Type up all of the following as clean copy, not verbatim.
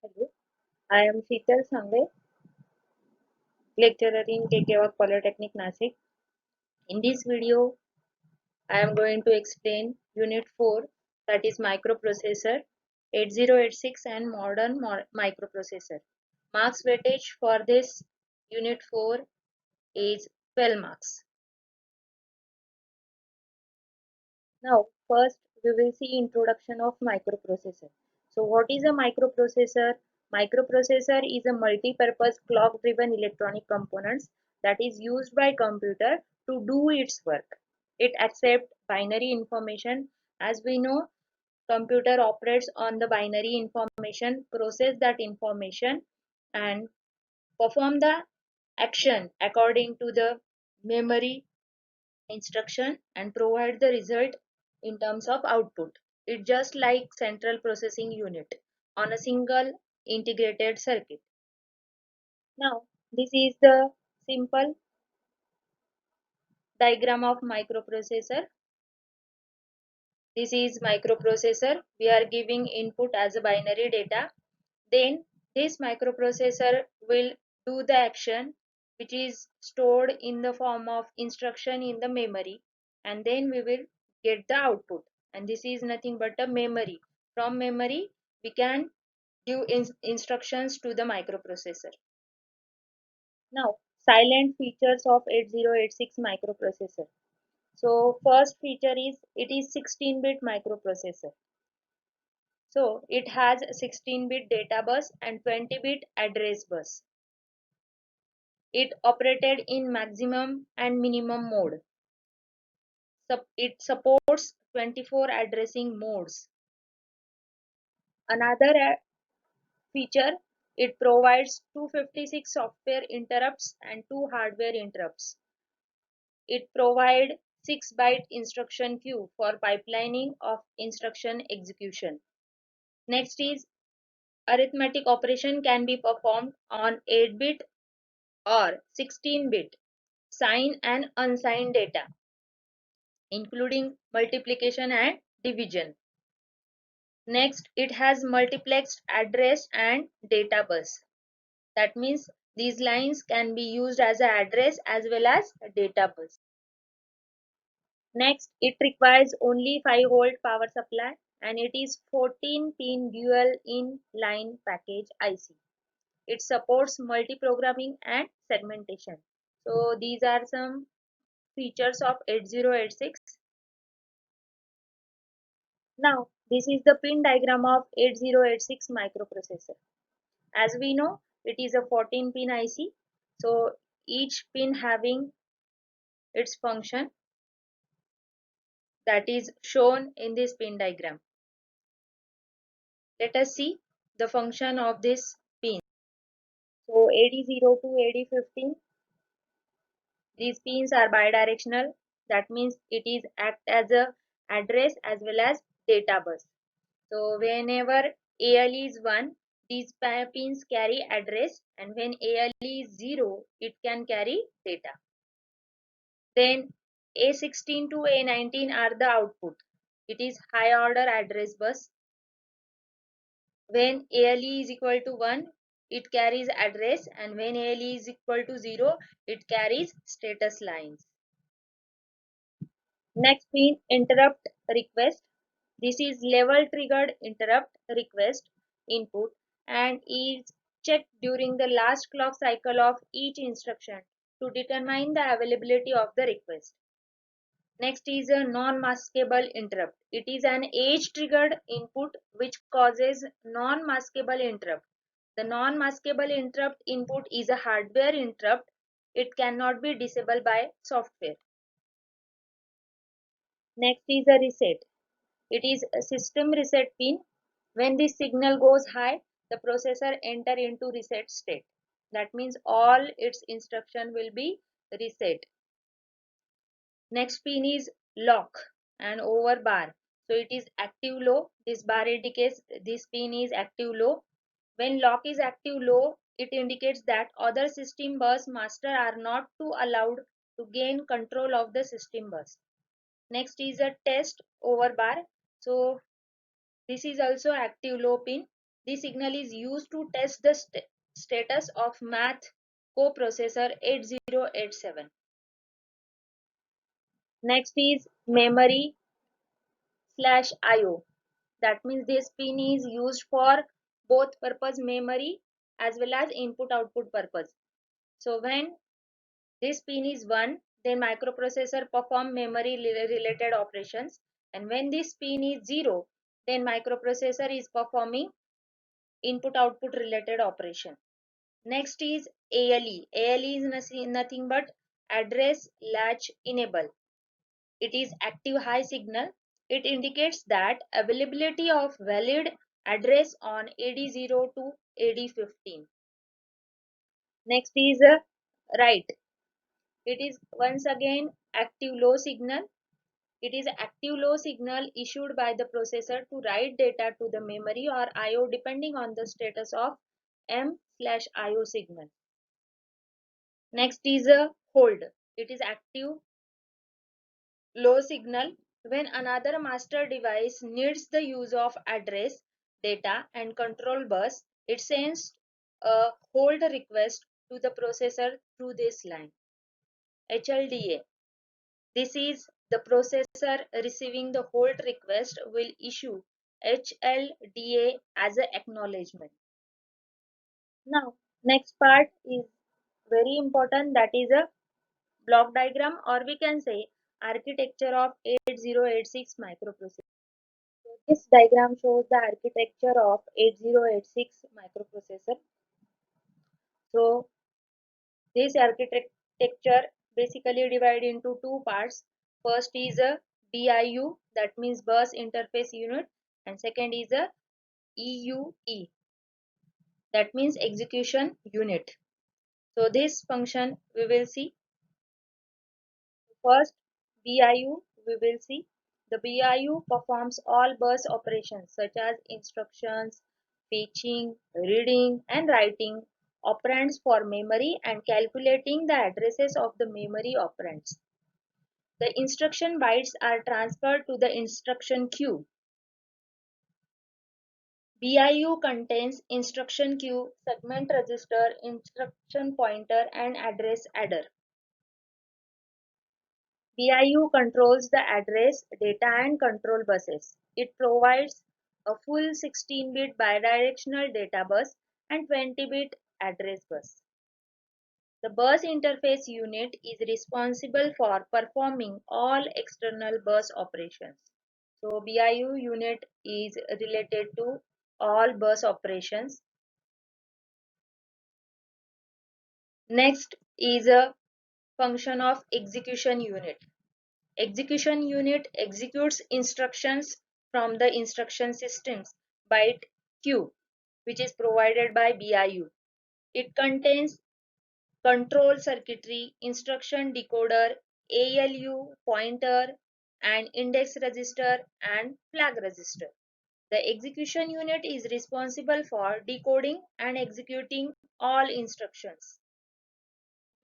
Hello, I am Sheetal Sangve, lecturer in KK Polytechnic Nasik. In this video, I am going to explain Unit 4, that is microprocessor 8086 and modern microprocessor. Marks weightage for this Unit 4 is 12 marks. Now, first we will see introduction of microprocessor. So what is a microprocessor? Microprocessor is a multi-purpose clock-driven electronic components that is used by computer to do its work. It accepts binary information. As we know, computer operates on the binary information, process that information and perform the action according to the memory instruction and provide the result in terms of output. It's just like central processing unit on a single integrated circuit. Now, this is the simple diagram of microprocessor. This is microprocessor. We are giving input as a binary data. Then this microprocessor will do the action which is stored in the form of instruction in the memory, and then we will get the output, and this is nothing but a memory. From memory we can give instructions to the microprocessor. Now, silent features of 8086 microprocessor. So first feature is it is 16-bit microprocessor. So it has 16-bit data bus and 20-bit address bus. It operated in maximum and minimum mode. It supports 24 addressing modes. Another feature, it provides 256 software interrupts and 2 hardware interrupts. It provides 6-byte instruction queue for pipelining of instruction execution. Next is arithmetic operation can be performed on 8-bit or 16-bit signed and unsigned data, including multiplication and division. Next, it has multiplexed address and data bus. That means these lines can be used as an address as well as a data bus. Next, it requires only 5-volt power supply and it is 14-pin dual in-line package IC. It supports multi-programming and segmentation. So these are some features of 8086. Now, this is the pin diagram of 8086 microprocessor. As we know, it is a 14-pin IC. So each pin having its function that is shown in this pin diagram. Let us see the function of this pin. So AD0 to AD15, these pins are bidirectional. That means it is act as a address as well as data bus. So whenever ALE is 1, these pins carry address, and when ALE is 0, it can carry data. Then A16 to A19 are the output. It is high order address bus. When ALE is equal to 1, it carries address, and when ALE is equal to 0, it carries status lines. Next pin, interrupt request. This is level triggered interrupt request input and is checked during the last clock cycle of each instruction to determine the availability of the request. Next is a non-maskable interrupt. It is an age-triggered input which causes non-maskable interrupt. The non-maskable interrupt input is a hardware interrupt. It cannot be disabled by software. Next is a reset. It is a system reset pin. When the signal goes high, the processor enter into reset state. That means all its instruction will be reset. Next pin is lock and over bar. So it is active low. This bar indicates this pin is active low. When lock is active low, it indicates that other system bus master are not to allowed to gain control of the system bus. Next is a test over bar. So this is also active low pin. This signal is used to test the status of math coprocessor 8087. Next is memory slash IO. That means this pin is used for both purpose, memory as well as input output purpose. So when this pin is 1, then microprocessor perform memory related operations, and when this pin is 0, then microprocessor is performing input output related operation. Next is ALE. ALE is nothing but address latch enable. It is active high signal. It indicates that availability of valid address on AD0 to AD15. Next is write. It is once again active low signal. It is active low signal issued by the processor to write data to the memory or IO depending on the status of M/IO signal. Next is a hold. It is active low signal when another master device needs the use of address, data and control bus. It sends a hold request to the processor through this line. HLDA. This is the processor receiving the hold request will issue HLDA as an acknowledgement. Now, next part is very important, that is a block diagram, or we can say architecture of 8086 microprocessor. So this diagram shows the architecture of 8086 microprocessor. So this architecture basically divided into two parts. First is a BIU, that means bus interface unit, and second is a EUE, that means execution unit. So this function we will see. First, BIU we will see. The BIU performs all bus operations such as instructions, fetching, reading and writing operands for memory and calculating the addresses of the memory operands. The instruction bytes are transferred to the instruction queue. BIU contains instruction queue, segment register, instruction pointer and address adder. BIU controls the address, data and control buses. It provides a full 16-bit bidirectional data bus and 20-bit address bus. The bus interface unit is responsible for performing all external bus operations. So BIU unit is related to all bus operations. Next is a function of execution unit. Execution unit executes instructions from the instruction system's byte queue, which is provided by BIU. It contains control circuitry, instruction decoder, ALU, pointer, and index register and flag register. The execution unit is responsible for decoding and executing all instructions.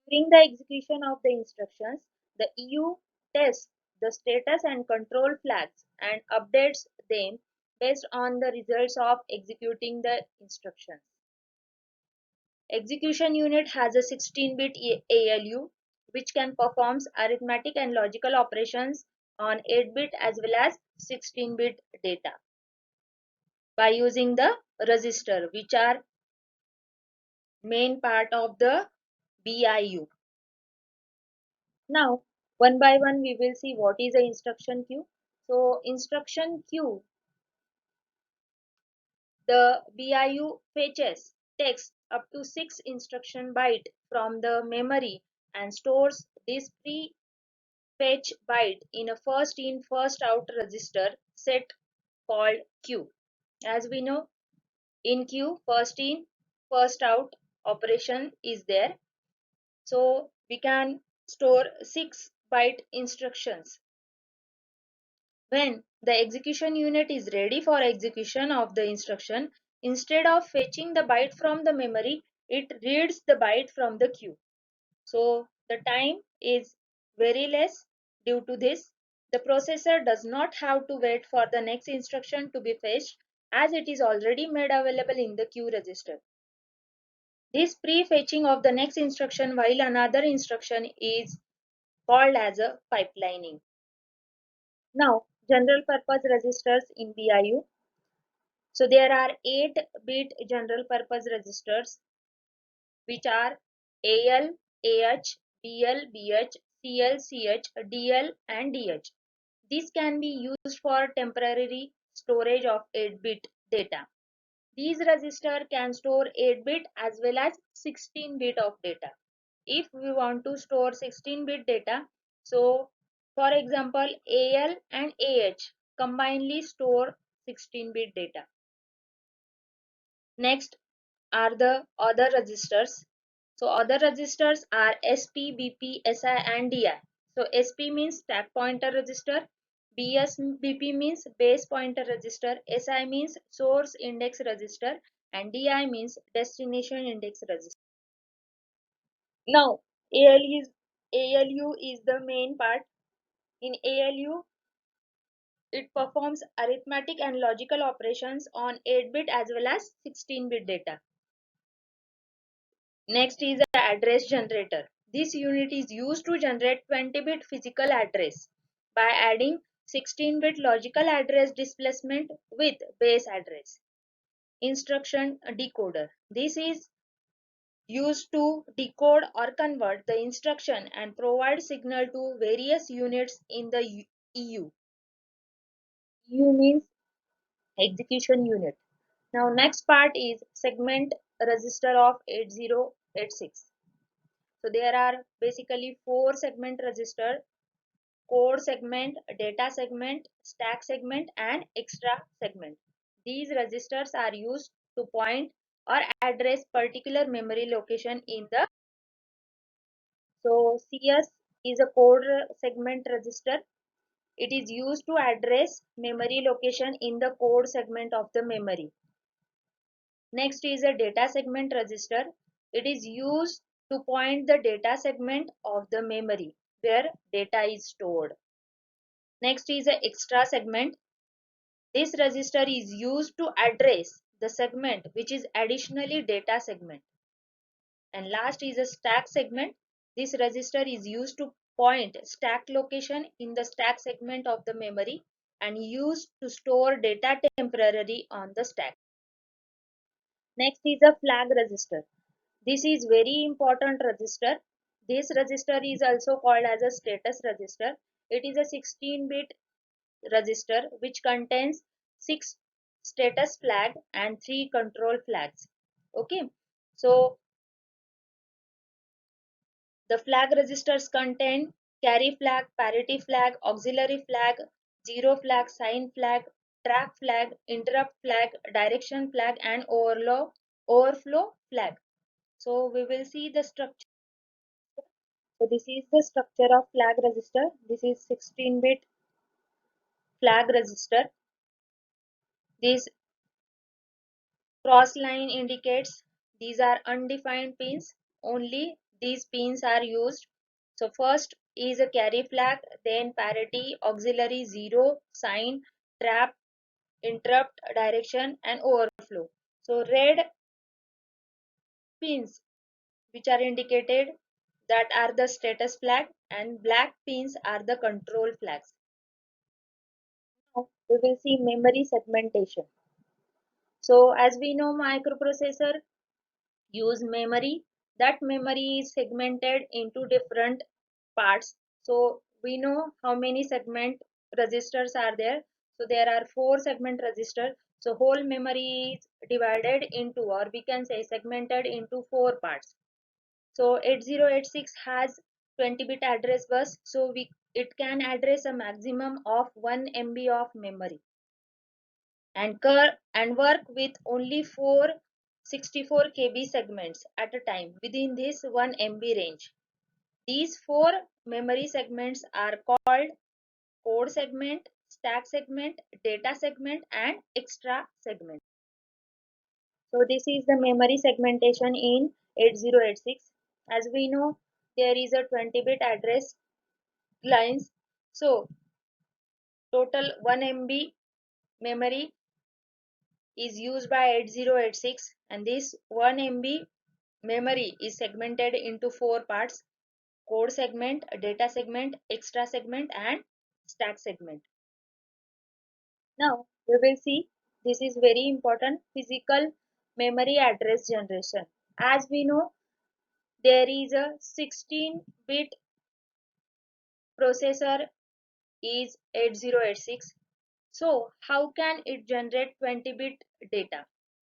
During the execution of the instructions, the EU tests the status and control flags and updates them based on the results of executing the instructions. Execution unit has a 16-bit ALU which can perform arithmetic and logical operations on 8-bit as well as 16-bit data by using the register, which are main part of the BIU. Now, one by one we will see what is a instruction queue. So, instruction queue, the BIU fetches text up to 6 instruction byte from the memory and stores this pre-fetch byte in a first in first out register set called queue. As we know, in queue first in first out operation is there. So, we can store 6 byte instructions. When the execution unit is ready for execution of the instruction, instead of fetching the byte from the memory, it reads the byte from the queue. So the time is very less. Due to this, the processor does not have to wait for the next instruction to be fetched. as it is already made available in the queue register. This prefetching of the next instruction while another instruction is called as a pipelining. Now, general purpose registers in BIU. So there are 8-bit general purpose registers which are AL, AH, BL, BH, CL, CH, DL and DH. This can be used for temporary storage of 8-bit data. These registers can store 8-bit as well as 16-bit of data. If we want to store 16-bit data, so for example AL and AH combinedly store 16-bit data. Next are the other registers. So other registers are SP, BP, SI and DI. So SP means stack pointer register, BP means base pointer register, SI means source index register and DI means destination index register. Now ALU is the main part. In ALU, it performs arithmetic and logical operations on 8-bit as well as 16-bit data. Next is the address generator. This unit is used to generate 20-bit physical address by adding 16-bit logical address displacement with base address. Instruction decoder. This is used to decode or convert the instruction and provide signal to various units in the EU. EU means execution unit. Now next part is segment register of 8086. So there are basically 4 segment register: code segment, data segment, stack segment and extra segment. These registers are used to point or address particular memory location in the. So CS is a code segment register. It is used to address memory location in the code segment of the memory. Next is a data segment register. It is used to point the data segment of the memory where data is stored. Next is a extra segment. This register is used to address the segment which is additionally data segment. And last is a stack segment. This register is used to point stack location in the stack segment of the memory and used to store data temporarily on the stack. Next is a flag register. This is very important register. This register is also called as a status register. It is a 16-bit register which contains 6 status flag and 3 control flags. Okay, so the flag registers contain carry flag, parity flag, auxiliary flag, zero flag, sign flag, track flag, interrupt flag, direction flag and overflow flag. So we will see the structure. So this is the structure of flag register. This is 16-bit flag register. This cross line indicates these are undefined pins. Only these pins are used. So first is a carry flag, then parity, auxiliary, zero, sign, trap, interrupt, direction and overflow. So red pins which are indicated, that are the status flag, and black pins are the control flags. Now we will see memory segmentation. So as we know, microprocessor use memory. That memory is segmented into different parts. So we know how many segment registers are there. So there are 4 segment registers. So whole memory is divided into, or we can say segmented into 4 parts. So 8086 has 20-bit address bus. So it can address a maximum of 1 MB of memory and work with only 4 64 KB segments at a time within this 1 MB range. These 4 memory segments are called code segment, stack segment, data segment and extra segment. So this is the memory segmentation in 8086. As we know, there is a 20-bit address lines. So total 1 MB memory is used by 8086, and this 1 MB memory is segmented into four parts: code segment, data segment, extra segment, and stack segment. Now we will see, this is very important, physical memory address generation. As we know, there is a 16-bit processor is 8086. So how can it generate 20-bit data?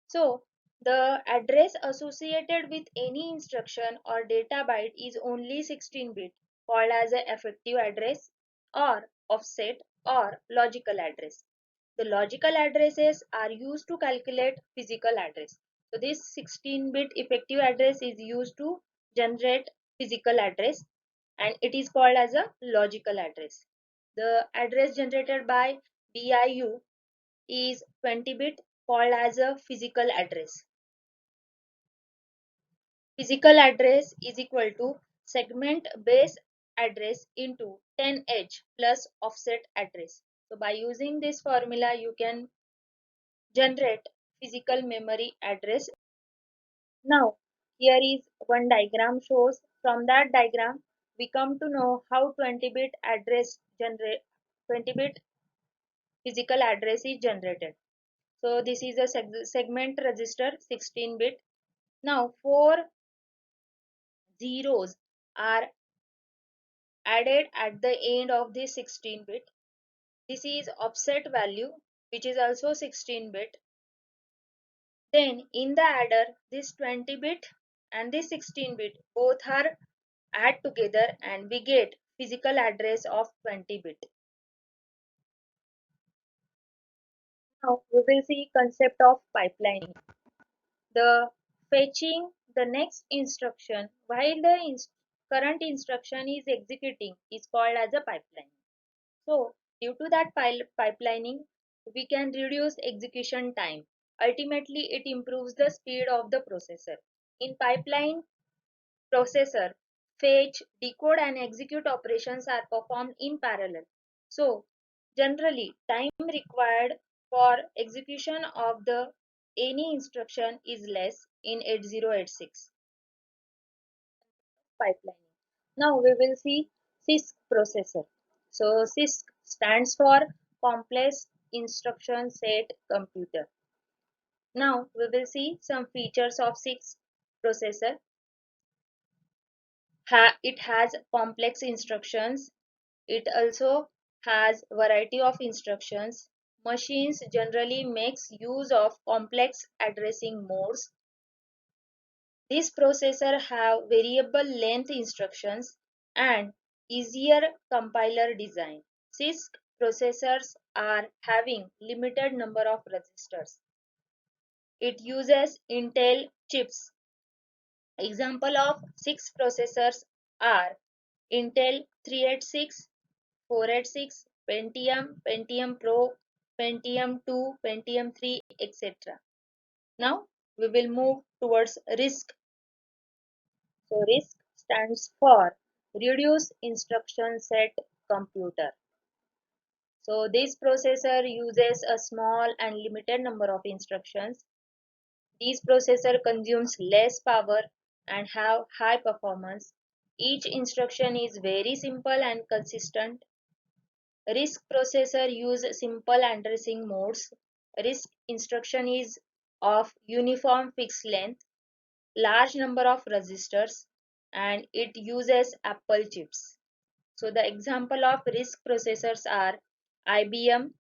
So the address associated with any instruction or data byte is only 16-bit, called as an effective address or offset or logical address. The logical addresses are used to calculate physical address. So this 16-bit effective address is used to generate physical address, and it is called as a logical address. The address generated by BIU is 20-bit, called as a physical address. Physical address is equal to segment base address into 10H plus offset address. So by using this formula, you can generate physical memory address. Now here is one diagram shows. From that diagram we come to know how 20-bit address generate 20-bit physical address is generated. So this is a segment register 16-bit. Now four zeros are added at the end of the 16-bit. This is offset value, which is also 16-bit. Then in the adder, this 20-bit and this 16-bit both are add together, and we get physical address of 20-bit. Now we will see concept of pipelining. The fetching the next instruction while the current instruction is executing is called as a pipeline. So due to that pipelining, we can reduce execution time. Ultimately, it improves the speed of the processor. In pipeline processor, fetch, decode and execute operations are performed in parallel. So generally, time required for execution of the any instruction is less in 8086 pipelining. Now we will see CISC processor. So CISC stands for Complex Instruction Set Computer. Now we will see some features of CISC processor. It has complex instructions. It also has variety of instructions. Machines generally makes use of complex addressing modes. This processor have variable length instructions and easier compiler design. CISC processors are having limited number of registers. It uses Intel chips. Example of CISC processors are Intel 386, 486, Pentium, Pentium Pro, Pentium 2, Pentium 3, etc. Now we will move towards RISC. So RISC stands for Reduced Instruction Set Computer. So this processor uses a small and limited number of instructions. This processor consumes less power and have high performance. Each instruction is very simple and consistent. RISC processor use simple addressing modes. RISC instruction is of uniform fixed length, large number of registers, and it uses Apple chips. So the example of RISC processors are IBM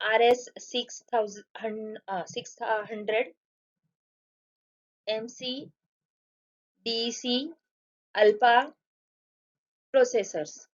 RS600, MC, DC, Alpha processors.